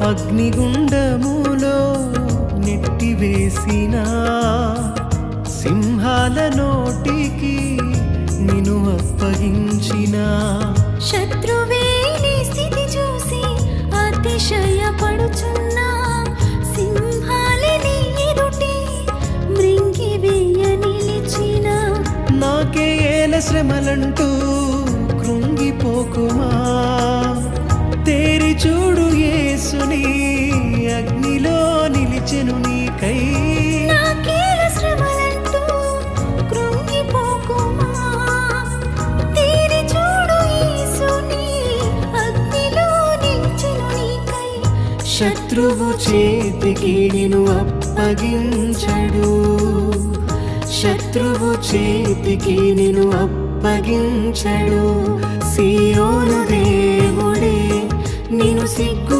అగ్నిగుండములో నెట్టివేసిన సింహాల నోటికి నిన్ను అప్పగించిన శత్రువే నీ స్థితి చూసి అతిశయపడుచున్నా సింహాలని ఎదుటి మృంగివేయ నిలిచిన నాకే ఏల శ్రమలంటూ కృంగిపోకుమా తేరి చూడు యేసుని అగ్నిలో నిలిచెను నీకై నాకేల శ్రమలంటూ కృంగిపోకుమా తేరి చూడు యేసుని అగ్నిలో నిలిచెను నీకై శత్రువు చేతికి నిన్ను అప్పగించడు శత్రువు చేతికి నిన్ను అప్పగించడు సియోను దేవుడే నిన్ను సిగ్గు